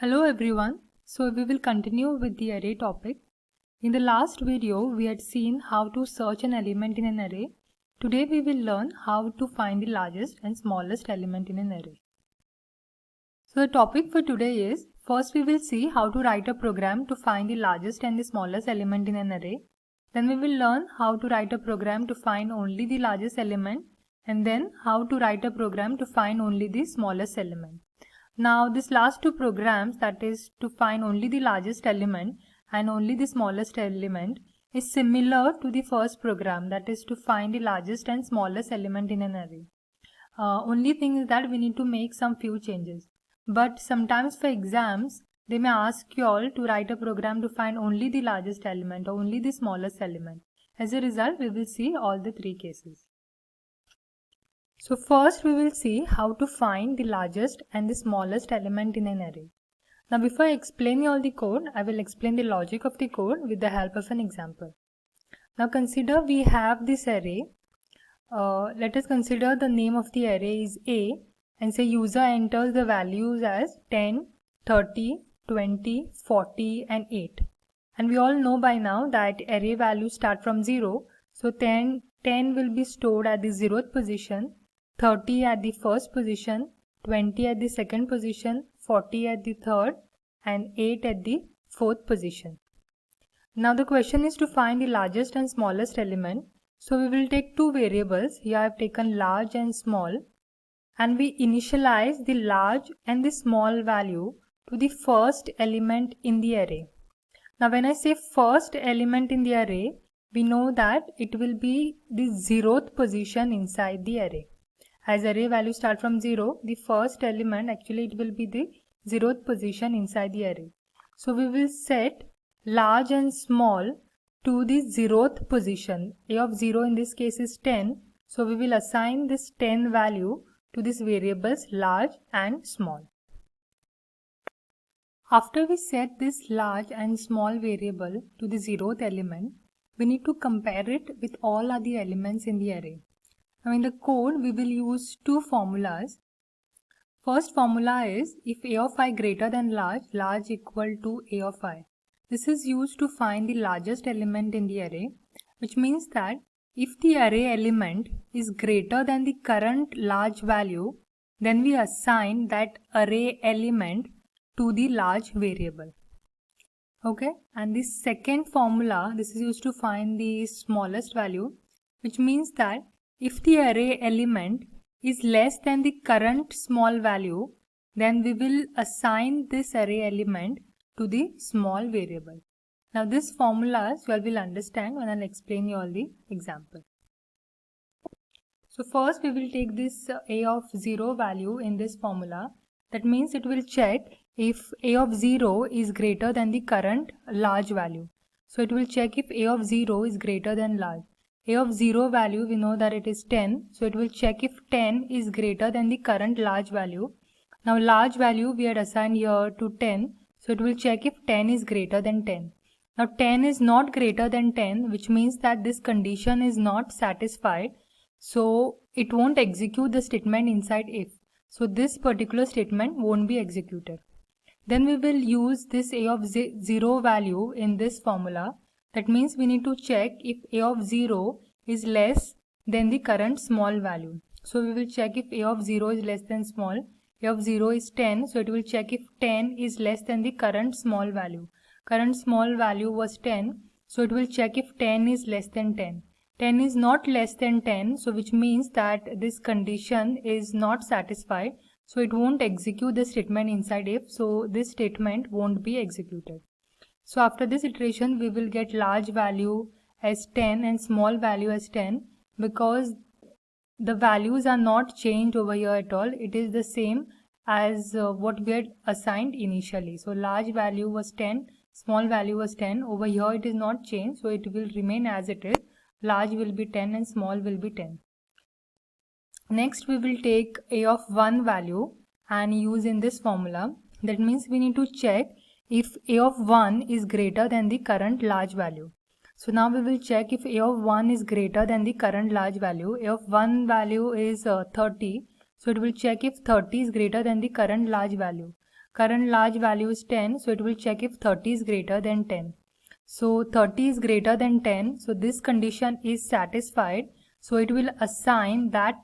Hello everyone. So we will continue with the array topic. In the last video, we had seen how to search an element in an array. Today we will learn how to find the largest and smallest element in an array. So the topic for today is, first we will see how to write a program to find the largest and the smallest element in an array. Then we will learn how to write a program to find only the largest element, and then how to write a program to find only the smallest element. Now this last two programs, that is to find only the largest element and only the smallest element, is similar to the first program, that is to find the largest and smallest element in an array. Only thing is that we need to make some few changes. But sometimes for exams, they may ask you all to write a program to find only the largest element or only the smallest element. As a result, we will see all the three cases. So first we will see how to find the largest and the smallest element in an array. Now before I explain you all the code, I will explain the logic of the code with the help of an example. Now consider we have this array. Let us consider the name of the array is A, and say user enters the values as 10, 30, 20, 40 and 8. And we all know by now that array values start from 0. So 10 will be stored at the 0th position, 30 at the first position, 20 at the second position, 40 at the third and 8 at the fourth position. Now the question is to find the largest and smallest element. So we will take two variables. Here I have taken large and small, and we initialize the large and the small value to the first element in the array. Now when I say first element in the array, we know that it will be the 0th position inside the array. As array values start from 0, the first element actually it will be the 0th position inside the array. So we will set large and small to the 0th position. A of 0 in this case is 10. So we will assign this 10 value to these variables large and small. After we set this large and small variable to the 0th element, we need to compare it with all other elements in the array. Now in the code, we will use two formulas. First formula is if a of I greater than large, large equal to a of I. This is used to find the largest element in the array, which means that if the array element is greater than the current large value, then we assign that array element to the large variable. Okay, and the second formula, this is used to find the smallest value, which means that if the array element is less than the current small value, then we will assign this array element to the small variable. Now this formulas you all will understand when I'll explain you all the example. So first we will take this a of 0 value in this formula. That means it will check if a of 0 is greater than the current large value. So it will check if a of 0 is greater than large. A of 0 value, we know that it is 10. So it will check if 10 is greater than the current large value. Now large value we had assigned here to 10. So it will check if 10 is greater than 10. Now 10 is not greater than 10, which means that this condition is not satisfied. So it won't execute the statement inside if. So this particular statement won't be executed. Then we will use this a of 0 value in this formula. That means we need to check if a of 0 is less than the current small value. So we will check if a of 0 is less than small. A of 0 is 10. So it will check if 10 is less than the current small value. Current small value was 10. So it will check if 10 is less than 10. 10 is not less than 10. So which means that this condition is not satisfied. So it won't execute the statement inside if. So this statement won't be executed. So after this iteration, we will get large value as 10 and small value as 10 because the values are not changed over here at all. It is the same as what we had assigned initially. So large value was 10, small value was 10. Over here it is not changed, so it will remain as it is. Large will be 10 and small will be 10. Next we will take a of 1 value and use in this formula. That means we need to check if a of 1 is greater than the current large value. So now we will check if a of 1 is greater than the current large value. A of 1 value is 30. So it will check if 30 is greater than the current large value. current large value is 10, so it will check if 30 is greater than 10. So 30 is greater than 10, so this condition is satisfied, so it will assign that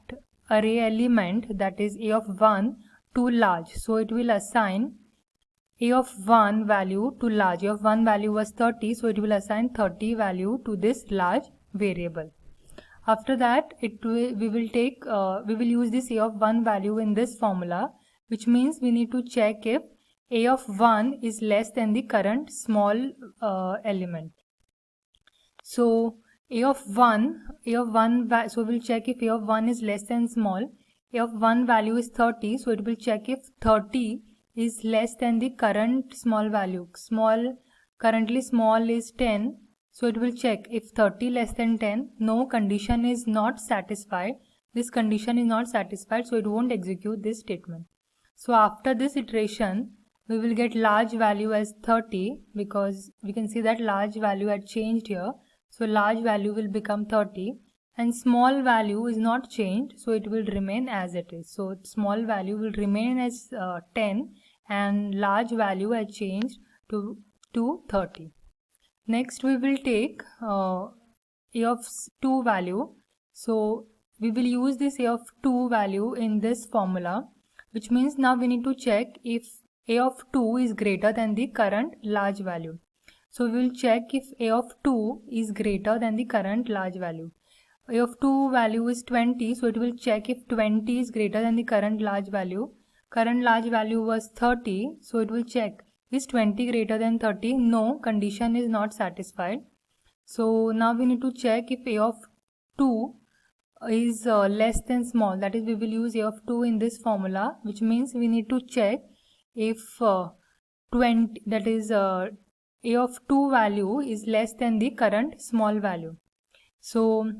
array element, that is a of 1, to large. So it will assign a of 1 value to large. A of 1 value was 30, so it will assign 30 value to this large variable. After that, we will use this a of 1 value in this formula, which means we need to check if a of 1 is less than the current small element. So a of 1, so we'll check if a of 1 is less than small. A of 1 value is 30, so it will check if 30 is less than the current small value. Currently small is 10, so it will check if 30 less than 10. No, condition is not satisfied. This condition is not satisfied, so it won't execute this statement. So after this iteration, we will get large value as 30, because we can see that large value had changed here. So large value will become 30, and small value is not changed, so it will remain as it is. So small value will remain as 10, and large value has changed to 30. Next we will take a of 2 value. So we will use this a of 2 value in this formula, which means now we need to check if a of 2 is greater than the current large value. So we will check if a of 2 is greater than the current large value. A of 2 value is 20, so it will check if 20 is greater than the current large value. Current large value was 30, so it will check, is 20 greater than 30? No, condition is not satisfied. So now we need to check if a of 2 is less than small, that is we will use a of 2 in this formula, which means we need to check if 20, that is a of 2 value is less than the current small value. So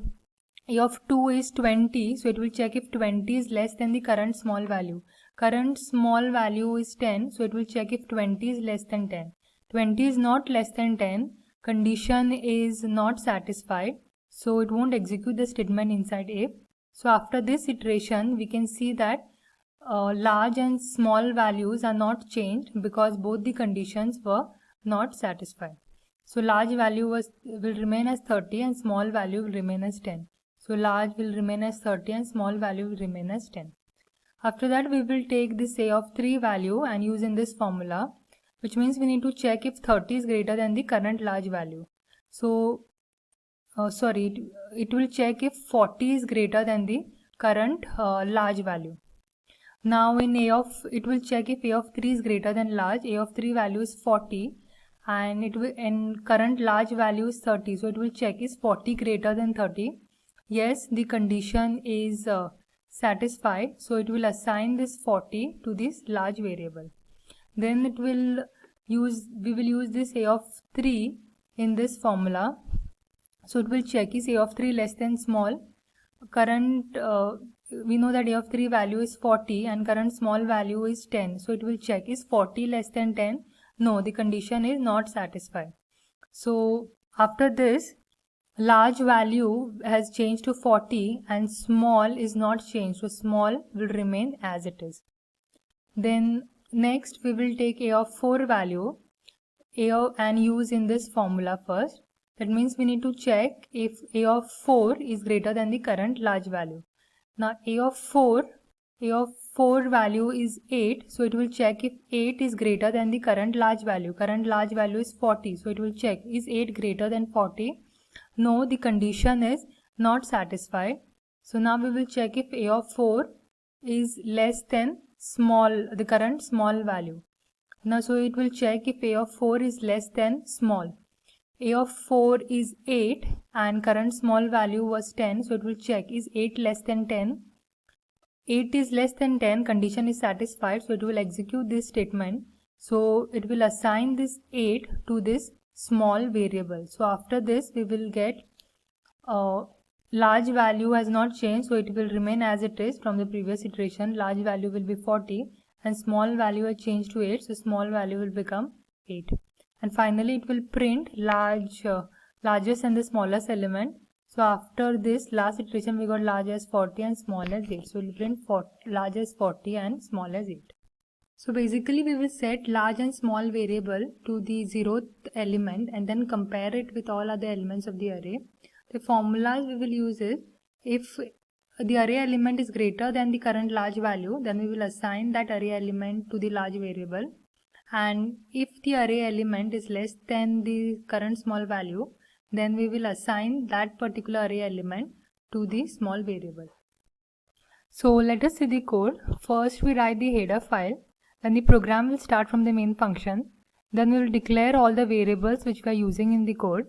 a of 2 is 20, so it will check if 20 is less than the current small value. Current small value is 10, so it will check if 20 is less than 10. 20 is not less than 10, condition is not satisfied, so it won't execute the statement inside if. So after this iteration, we can see that large and small values are not changed because both the conditions were not satisfied. So large value will remain as 30 and small value will remain as 10. So large will remain as 30 and small value will remain as 10. After that, we will take this a of 3 value and use in this formula, which means we need to check if 30 is greater than the current large value. So it will check if 40 is greater than the current large value. Now in it will check if a of 3 is greater than large. A of 3 value is 40, and current large value is 30, so it will check is 40 greater than 30. Yes, the condition is satisfied, so it will assign this 40 to this large variable. Then we will use this a of 3 in this formula. So it will check is a of 3 less than small. We know that a of 3 value is 40 and current small value is 10, so it will check is 40 less than 10. No, the condition is not satisfied. So after this, large value has changed to 40 and small is not changed, so small will remain as it is. Then next we will take a of 4 value and use in this formula first. That means we need to check if a of 4 is greater than the current large value. Now a of 4 value is 8, so it will check if 8 is greater than the current large value. Current large value is 40, so it will check is 8 greater than 40. No, the condition is not satisfied. So now we will check if a of 4 is less than the current small value. Now so it will check if a of 4 is less than small. A of 4 is 8 and current small value was 10, so it will check is 8 less than 10. 8 is less than 10, condition is satisfied, so it will execute this statement. So it will assign this 8 to this small variable. So after this we will get large value has not changed, so it will remain as it is from the previous iteration. Large value will be 40 and small value has changed to 8, so small value will become 8. And finally it will print largest and the smallest element. So after this last iteration we got large as 40 and small as 8. So we will print large as 40 and small as 8. So basically we will set large and small variable to the 0th element and then compare it with all other elements of the array. The formulas we will use is, if the array element is greater than the current large value, then we will assign that array element to the large variable, and if the array element is less than the current small value, then we will assign that particular array element to the small variable. So let us see the code. First we write the header file, then the program will start from the main function. Then we will declare all the variables which we are using in the code.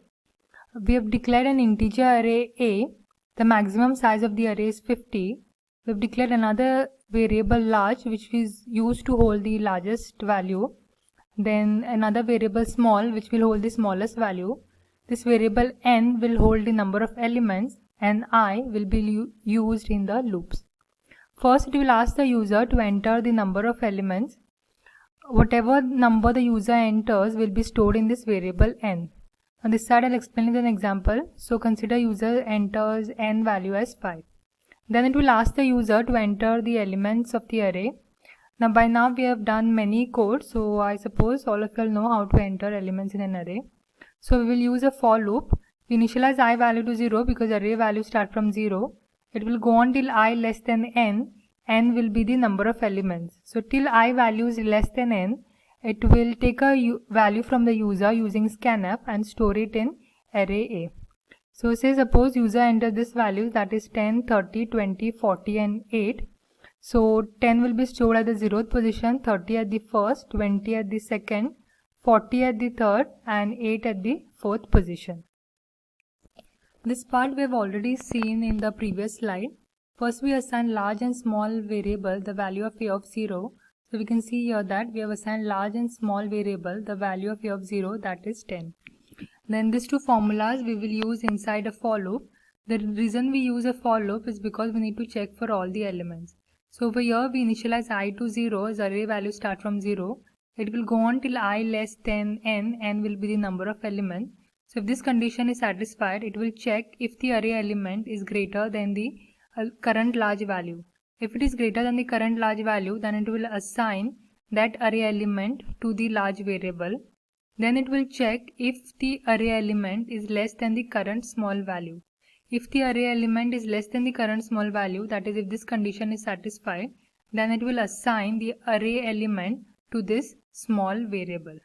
We have declared an integer array A. The maximum size of the array is 50. We have declared another variable large which is used to hold the largest value. Then another variable small which will hold the smallest value. This variable n will hold the number of elements and I will be used in the loops. First it will ask the user to enter the number of elements. Whatever number the user enters will be stored in this variable n. On this side I'll explain with an example. So consider user enters n value as 5. Then it will ask the user to enter the elements of the array. Now by now we have done many codes, so I suppose all of you know how to enter elements in an array. So we will use a for loop. We initialize I value to 0 because array values start from 0. It will go on till I less than n. N will be the number of elements. So till I value is less than n, it will take a value from the user using scanf and store it in array A. So say suppose user enters this value, that is 10, 30, 20, 40 and 8. So 10 will be stored at the 0th position, 30 at the first, 20 at the second, 40 at the third and 8 at the 4th position. This part we have already seen in the previous slide. First we assign large and small variable the value of a of 0. So we can see here that we have assigned large and small variable the value of a of 0, that is 10. Then these two formulas we will use inside a for loop. The reason we use a for loop is because we need to check for all the elements. So over here we initialize I to 0 as array values start from 0. It will go on till I less than n will be the number of elements. So if this condition is satisfied, it will check if the array element is greater than the current large value. If it is greater than the current large value, then it will assign that array element to the large variable. Then it will check if the array element is less than the current small value. If the array element is less than the current small value, that is if this condition is satisfied, then it will assign the array element to this small variable.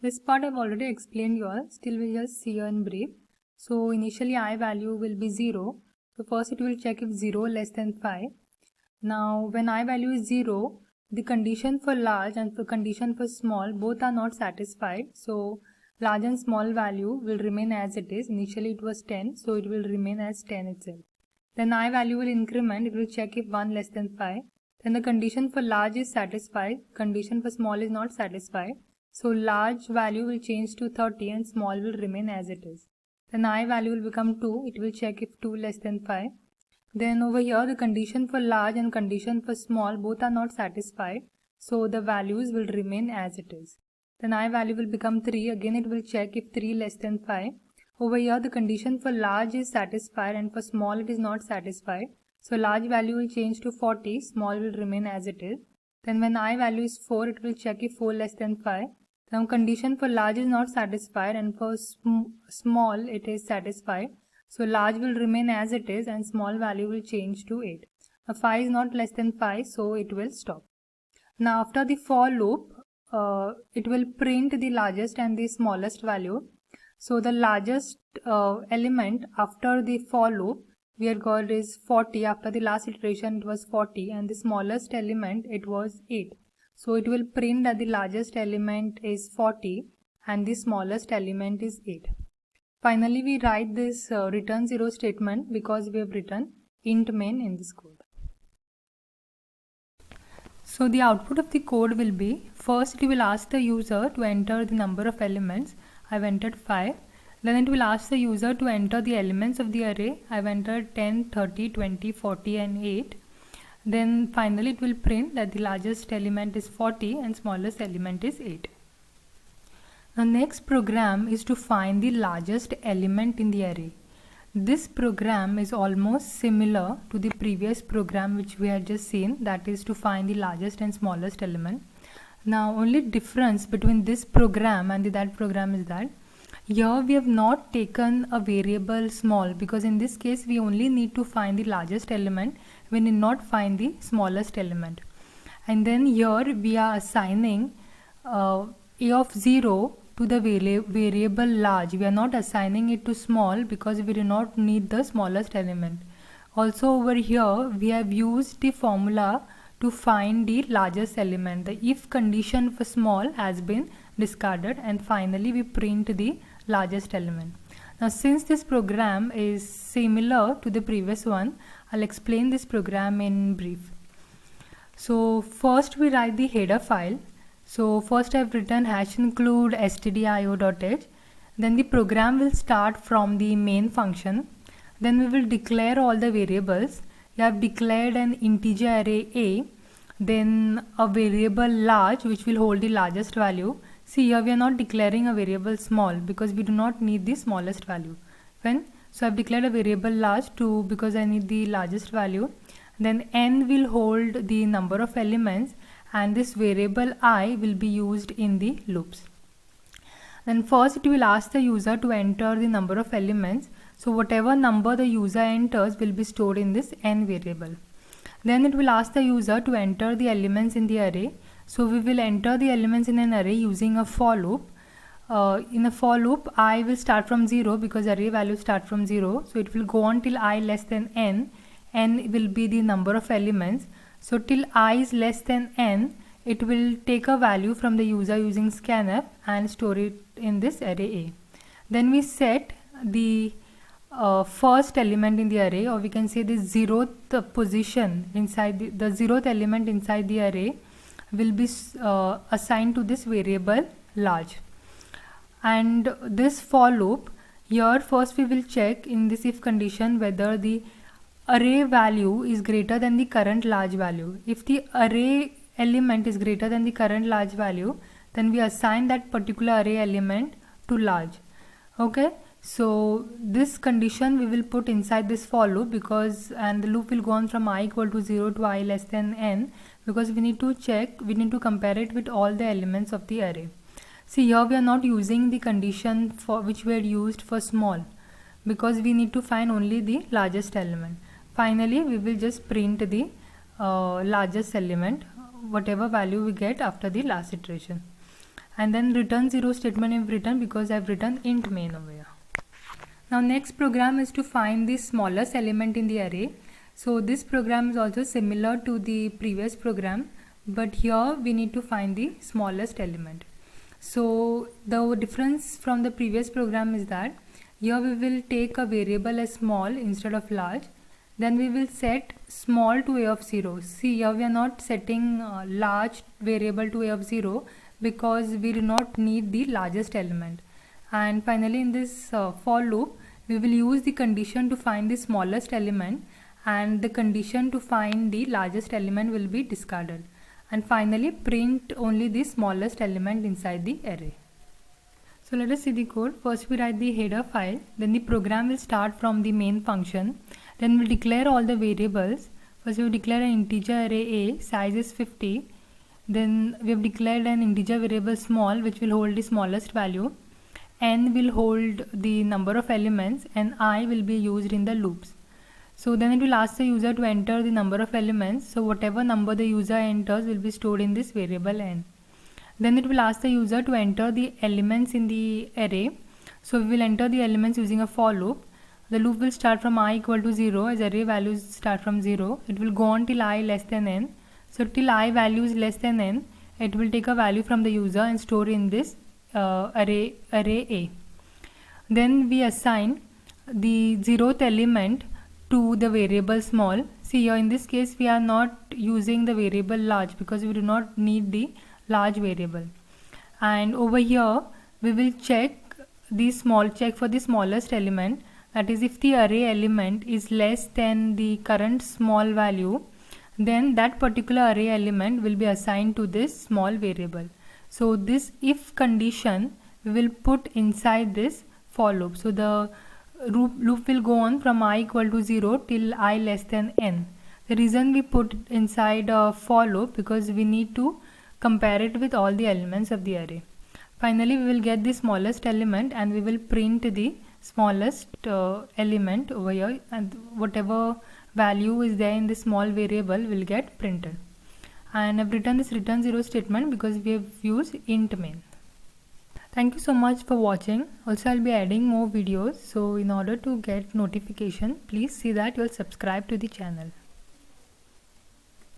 This part I have already explained you all, still we just see in brief. So initially I value will be 0. So first it will check if 0 less than 5. Now when I value is 0, the condition for large and the condition for small both are not satisfied. So large and small value will remain as it is. Initially it was 10, so it will remain as 10 itself. Then I value will increment, it will check if 1 less than 5. Then the condition for large is satisfied, condition for small is not satisfied. So large value will change to 30 and small will remain as it is. Then I value will become 2, it will check if 2 less than 5. Then over here the condition for large and condition for small both are not satisfied, so the values will remain as it is. Then I value will become 3, again it will check if 3 less than 5. Over here the condition for large is satisfied and for small it is not satisfied, so large value will change to 40, small will remain as it is. Then when I value is 4, it will check if 4 less than 5. Now condition for large is not satisfied and for small it is satisfied. So large will remain as it is and small value will change to 8. Now 5 is not less than 5, so it will stop. Now after the for loop, it will print the largest and the smallest value. So the largest element after the for loop we had got is 40. After the last iteration it was 40 and the smallest element it was 8. So it will print that the largest element is 40 and the smallest element is 8. Finally we write this return 0 statement because we have written int main in this code. So the output of the code will be, first it will ask the user to enter the number of elements. I have entered 5. Then it will ask the user to enter the elements of the array. I have entered 10, 30, 20, 40 and 8. Then finally it will print that the largest element is 40 and smallest element is 8. The next program is to find the largest element in the array. This program is almost similar to the previous program which we had just seen, that is to find the largest and smallest element. Now only difference between this program and that program is that here we have not taken a variable small, because in this case we only need to find the largest element, we need not find the smallest element. And then here we are assigning a of 0 to the variable large. We are not assigning it to small because we do not need the smallest element. Also over here we have used the formula to find the largest element. The if condition for small has been discarded, and finally we print the largest element. Now since this program is similar to the previous one, I'll explain this program in brief. So first we write the header file. So first I've written #include stdio.h. Then the program will start from the main function. Then we will declare all the variables. We have declared an integer array A, then a variable large which will hold the largest value. See here we are not declaring a variable small because we do not need the smallest value. So I've declared a variable large too because I need the largest value. Then n will hold the number of elements, and this variable I will be used in the loops. Then first it will ask the user to enter the number of elements. So whatever number the user enters will be stored in this n variable. Then it will ask the user to enter the elements in the array. So we will enter the elements in an array using a for loop. In a for loop, I will start from 0 because array values start from 0. So it will go on till I less than n. N will be the number of elements. So till I is less than n, it will take a value from the user using scanf and store it in this array A. Then we set the first element in the array, or we can say the 0th position inside the 0th element inside the array will be assigned to this variable large. And this for loop, here first we will check in this if condition whether the array value is greater than the current large value. If the array element is greater than the current large value, then we assign that particular array element to large. Okay, so this condition we will put inside this for loop, because and the loop will go on from I equal to 0 to I less than n, because we need to check, we need to compare it with all the elements of the array. See here we are not using the condition for which we had used for small, because we need to find only the largest element. Finally we will just print the largest element, whatever value we get after the last iteration. And then return 0 statement I've written because I've written int main over here. Now next program is to find the smallest element in the array. So this program is also similar to the previous program, but here we need to find the smallest element. So the difference from the previous program is that here we will take a variable as small instead of large. Then we will set small to a of 0. See here we are not setting large variable to a of 0 because we do not need the largest element. And finally in this for loop we will use the condition to find the smallest element, and the condition to find the largest element will be discarded. And finally print only the smallest element inside the array. So let us see the code. First we write the header file, then the program will start from the main function. Then we'll declare all the variables. First we will declare an integer array A, size is 50. Then we have declared an integer variable small which will hold the smallest value. N will hold the number of elements, and I will be used in the loops. So then it will ask the user to enter the number of elements. So whatever number the user enters will be stored in this variable n. Then it will ask the user to enter the elements in the array. So we will enter the elements using a for loop. The loop will start from I equal to 0 as array values start from 0. It will go on till I less than n. So till I value is less than n, it will take a value from the user and store in this array A. Then we assign the 0th element to the variable small. See here in this case we are not using the variable large because we do not need the large variable. And over here we will check for the smallest element, that is if the array element is less than the current small value, then that particular array element will be assigned to this small variable. So this if condition we will put inside this for loop. So the loop will go on from I equal to 0 till I less than n. The reason we put inside a for loop because we need to compare it with all the elements of the array. Finally, we will get the smallest element and we will print the smallest element over here, and whatever value is there in the small variable will get printed. And I've written this return 0 statement because we have used int main. Thank you so much for watching. Also, I'll be adding more videos, so in order to get notification, please see that you'll subscribe to the channel.